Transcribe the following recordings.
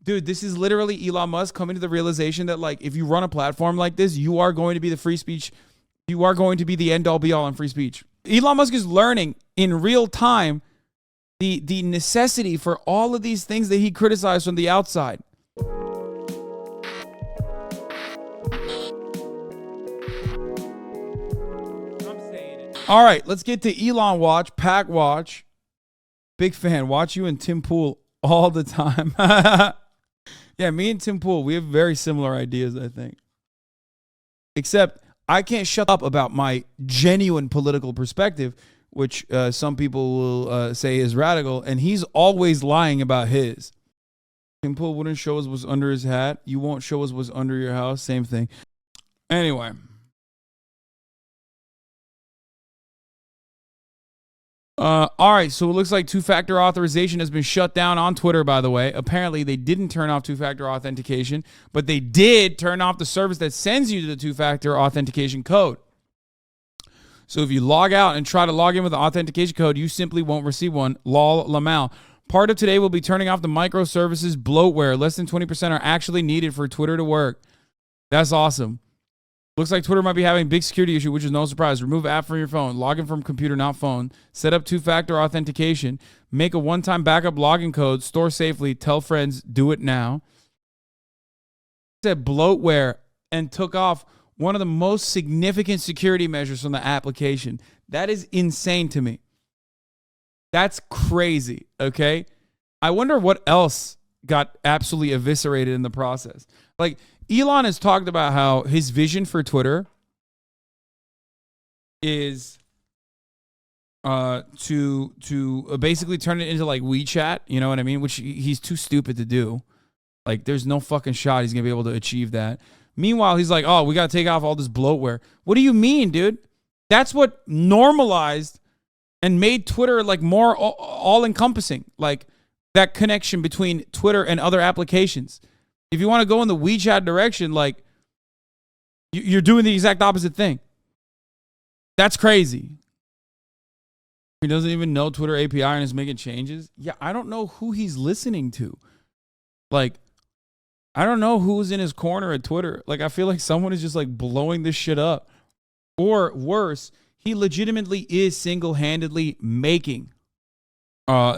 Dude, this is literally Elon Musk coming to the realization that, like, if you run a platform like this, you are going to be the free speech. You are going to be the end all be all on free speech. Elon Musk is learning in real time the necessity for all of these things that he criticized from the outside. All right, let's get to Elon Watch, Pack Watch. Big fan. Watch you and Tim Pool all the time. Yeah, me and Tim Pool, we have very similar ideas, I think. Except I can't shut up about my genuine political perspective, which some people will say is radical, and he's always lying about his. Tim Pool wouldn't show us what's under his hat. You won't show us what's under your house. Same thing. Anyway. All right, so it looks like two-factor authorization has been shut down on Twitter, by the way. Apparently, they didn't turn off two-factor authentication, but they did turn off the service that sends you the two-factor authentication code. So if you log out and try to log in with the authentication code, you simply won't receive one. Lol Lamal. Part of today will be turning off the microservices bloatware. Less than 20% are actually needed for Twitter to work. That's awesome. Looks like Twitter might be having a big security issue, which is no surprise. Remove app from your phone. Log in from computer, not phone. Set up two-factor authentication. Make a one-time backup login code. Store safely. Tell friends. Do it now. Said bloatware and took off one of the most significant security measures from the application. That is insane to me. That's crazy, okay? I wonder what else got absolutely eviscerated in the process. Like, Elon has talked about how his vision for Twitter is to basically turn it into like WeChat, you know what I mean? Which he's too stupid to do. Like, there's no fucking shot he's gonna be able to achieve that. Meanwhile, he's like, oh, we gotta take off all this bloatware. What do you mean, dude? That's what normalized and made Twitter like more all-encompassing, like that connection between Twitter and other applications. If you want to go in the WeChat direction, like, you're doing the exact opposite thing. That's crazy. He doesn't even know Twitter API and is making changes. Yeah, I don't know who he's listening to. Like, I don't know who's in his corner at Twitter. Like, I feel like someone is just like blowing this shit up. Or worse, he legitimately is single-handedly making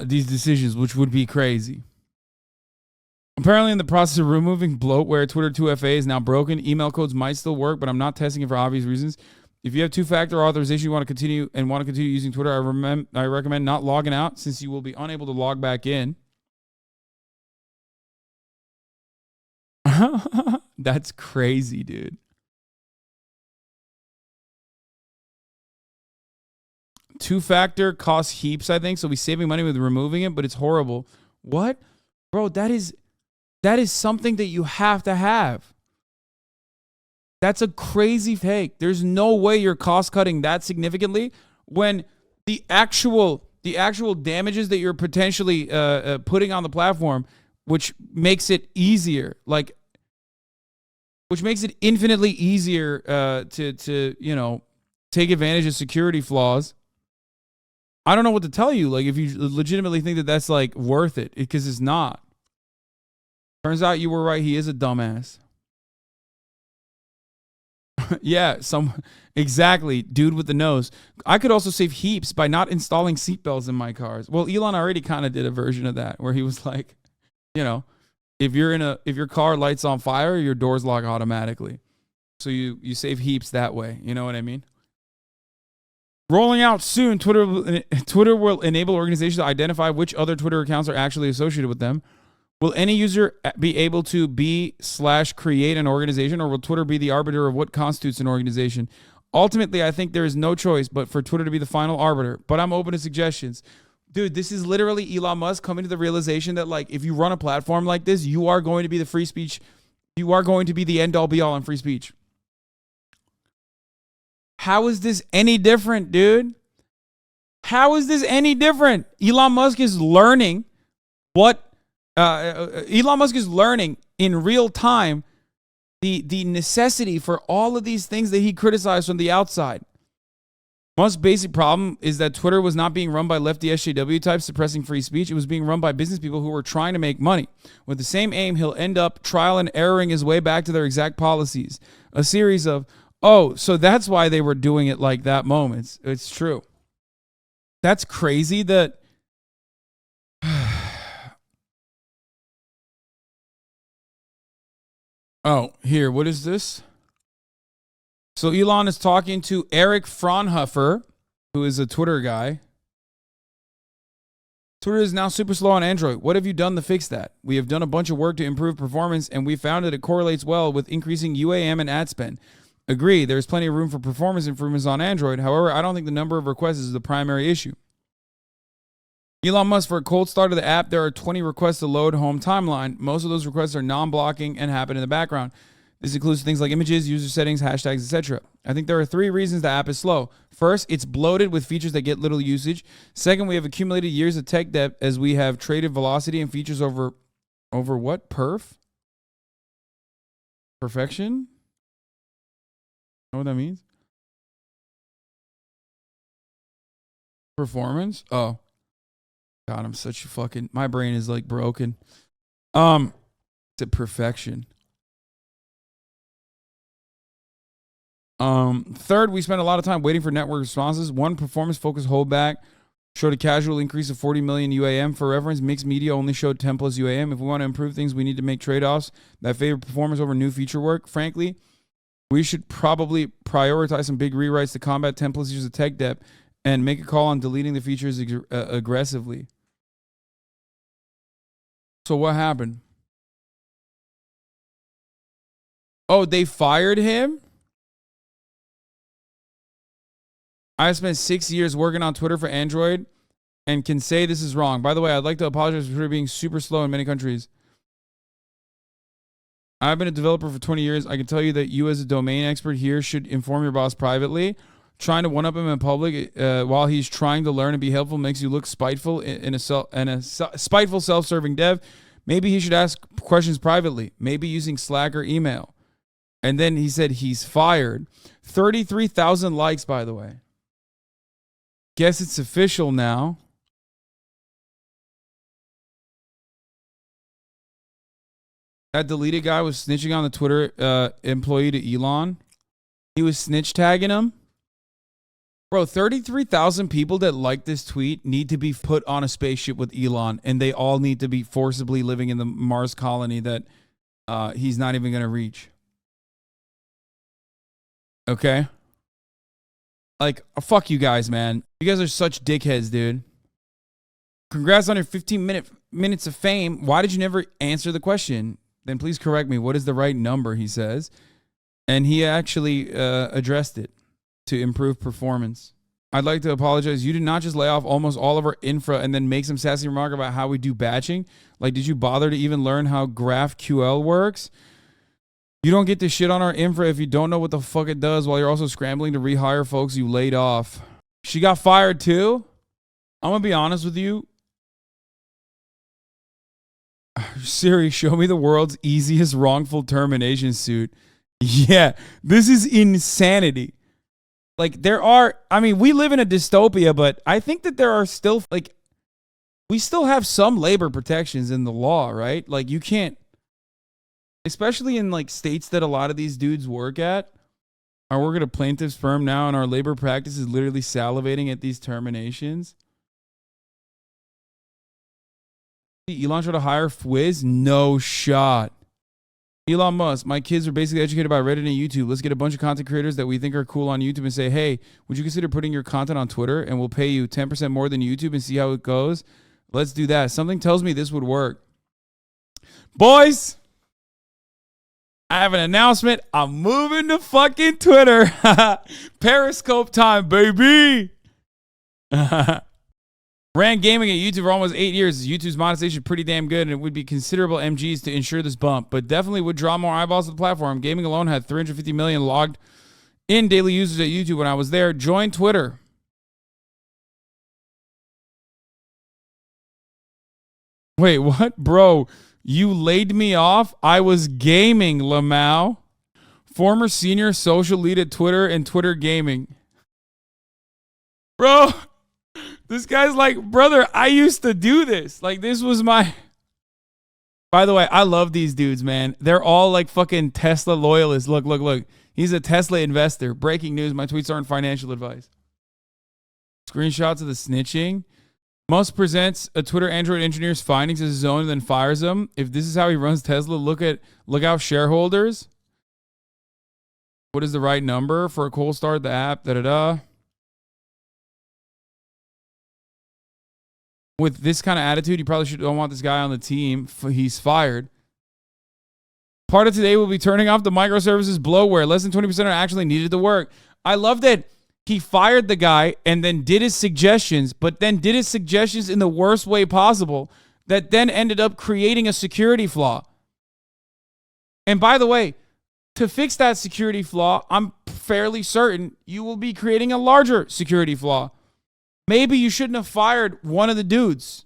these decisions, which would be crazy. Apparently, in the process of removing bloatware, Twitter 2FA is now broken. Email codes might still work, but I'm not testing it for obvious reasons. If you have two-factor authorization, you want to continue using Twitter, I recommend not logging out since you will be unable to log back in. That's crazy, dude. Two-factor costs heaps, I think, so we're saving money with removing it, but it's horrible. What? Bro, that is something that you have to have. That's a crazy take. There's no way you're cost cutting that significantly when the actual damages that you're potentially putting on the platform, which makes it easier, which makes it infinitely easier to take advantage of security flaws. I don't know what to tell you. Like, if you legitimately think that that's like worth it, because it's not. Turns out you were right. He is a dumbass. Yeah, exactly. Dude with the nose. I could also save heaps by not installing seatbelts in my cars. Well, Elon already kind of did a version of that where he was like, if your car lights on fire, your doors lock automatically. So you save heaps that way. You know what I mean? Rolling out soon, Twitter will enable organizations to identify which other Twitter accounts are actually associated with them. Will any user be able to be/create an organization, or will Twitter be the arbiter of what constitutes an organization? Ultimately, I think there is no choice but for Twitter to be the final arbiter, but I'm open to suggestions. Dude, this is literally Elon Musk coming to the realization that, like, if you run a platform like this, you are going to be the free speech. You are going to be the end all be all on free speech. How is this any different, dude? How is this any different? Elon Musk is learning in real time the necessity for all of these things that he criticized from the outside. Musk's basic problem is that Twitter was not being run by lefty SJW types suppressing free speech. It was being run by business people who were trying to make money. With the same aim, he'll end up trial and erroring his way back to their exact policies. A series of, oh, so that's why they were doing it like that moments. It's true. That's crazy that... Oh, here, what is this? So Elon is talking to Eric Fraunhofer, who is a Twitter guy. Twitter is now super slow on Android. What have you done to fix that? We have done a bunch of work to improve performance, and we found that it correlates well with increasing UAM and ad spend. Agree, there's plenty of room for performance improvements on Android. However, I don't think the number of requests is the primary issue. Elon Musk, for a cold start of the app, there are 20 requests to load home timeline. Most of those requests are non-blocking and happen in the background. This includes things like images, user settings, hashtags, etc. I think there are 3 reasons the app is slow. First, it's bloated with features that get little usage. Second, we have accumulated years of tech debt as we have traded velocity and features over what? Perfection? Know what that means? Performance? Oh. God, I'm such a fucking... My brain is like broken. It's a perfection. Third, we spent a lot of time waiting for network responses. One, performance-focused holdback showed a casual increase of 40 million UAM. For reference, mixed media only showed 10 plus UAM. If we want to improve things, we need to make trade-offs that favor performance over new feature work. Frankly, we should probably prioritize some big rewrites to combat 10 plus years of tech debt and make a call on deleting the features aggressively. So what happened? Oh, they fired him? I spent 6 years working on Twitter for Android and can say this is wrong. By the way, I'd like to apologize for Twitter being super slow in many countries. I've been a developer for 20 years. I can tell you that you as a domain expert here should inform your boss privately. Trying to one-up him in public while he's trying to learn and be helpful makes you look spiteful in a spiteful self-serving dev. Maybe he should ask questions privately, maybe using Slack or email. And then he said he's fired. 33,000 likes, by the way. Guess it's official now. That deleted guy was snitching on the Twitter employee to Elon. He was snitch tagging him. Bro, 33,000 people that like this tweet need to be put on a spaceship with Elon, and they all need to be forcibly living in the Mars colony that he's not even going to reach. Okay? Like, fuck you guys, man. You guys are such dickheads, dude. Congrats on your 15 minutes of fame. Why did you never answer the question? Then please correct me. What is the right number, he says. And he actually addressed it to improve performance. I'd like to apologize. You did not just lay off almost all of our infra and then make some sassy remark about how we do batching. Like, did you bother to even learn how GraphQL works? You don't get to shit on our infra if you don't know what the fuck it does while you're also scrambling to rehire folks you laid off. She got fired too? I'm going to be honest with you. Siri, show me the world's easiest wrongful termination suit. Yeah, this is insanity. Like, there are, I mean, we live in a dystopia, but I think that there are still, like, we still have some labor protections in the law, right? Like, you can't, especially in, like, states that a lot of these dudes work at. I work at a plaintiff's firm now, and our labor practice is literally salivating at these terminations. Elon tried to hire Fwiz? No shot. Elon Musk, my kids are basically educated by Reddit and YouTube. Let's get a bunch of content creators that we think are cool on YouTube and say, hey, would you consider putting your content on Twitter and we'll pay you 10% more than YouTube and see how it goes? Let's do that. Something tells me this would work. Boys, I have an announcement. I'm moving to fucking Twitter. Periscope time, baby. Ran gaming at YouTube for almost 8 years. YouTube's monetization is pretty damn good, and it would be considerable MGs to ensure this bump, but definitely would draw more eyeballs to the platform. Gaming alone had 350 million logged in daily users at YouTube when I was there. Join Twitter. Wait, what? Bro, you laid me off? I was gaming, Lamau. Former senior social lead at Twitter and Twitter gaming. Bro, this guy's like, brother, I used to do this. Like, this was my... By the way, I love these dudes, man. They're all like fucking Tesla loyalists. Look, look, look. He's a Tesla investor. Breaking news. My tweets aren't financial advice. Screenshots of the snitching. Musk presents a Twitter Android engineer's findings as his own and then fires them. If this is how he runs Tesla, look out shareholders. What is the right number for a cold start? The app, da-da-da. With this kind of attitude, you probably don't want this guy on the team. He's fired. Part of today will be turning off the microservices bloatware. Less than 20% are actually needed to work. I love that he fired the guy and then did his suggestions, but then did his suggestions in the worst way possible that then ended up creating a security flaw. And by the way, to fix that security flaw, I'm fairly certain you will be creating a larger security flaw. Maybe you shouldn't have fired one of the dudes.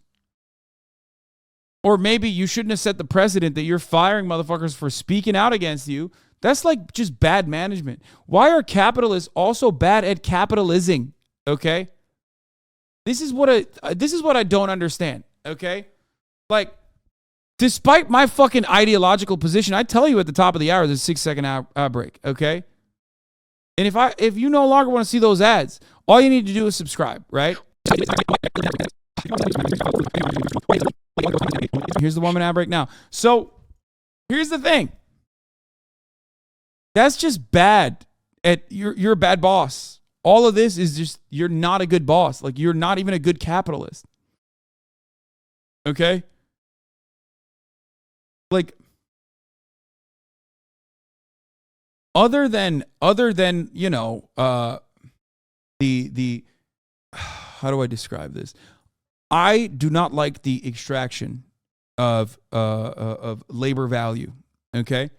Or maybe you shouldn't have set the precedent that you're firing motherfuckers for speaking out against you. That's like just bad management. Why are capitalists also bad at capitalizing? Okay? This is what I don't understand, okay? Like, despite my fucking ideological position, I tell you at the top of the hour, there's a 6-second ad break, okay? And if you no longer want to see those ads, all you need to do is subscribe, right? Here's the 1-minute ad break now. So, here's the thing. That's just bad. You're a bad boss. All of this is just, you're not a good boss. Like, you're not even a good capitalist. Okay? Like, other than you know, the how do I describe this? I do not like the extraction of labor value. Okay,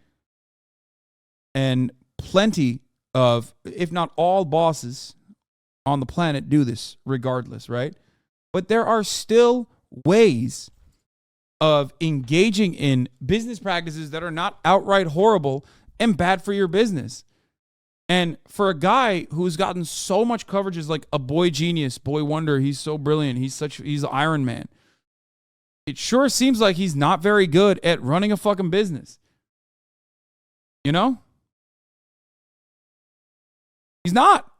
and plenty of, if not all, bosses on the planet do this regardless, right? But there are still ways of engaging in business practices that are not outright horrible and bad for your business. And for a guy who's gotten so much coverage as like a boy genius, boy wonder, he's so brilliant, he's Iron Man. It sure seems like he's not very good at running a fucking business. You know? He's not.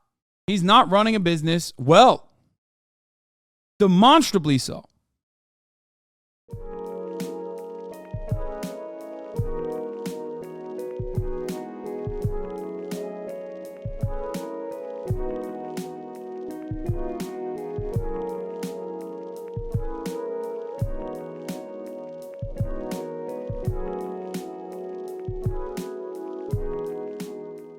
He's not running a business well. Demonstrably so.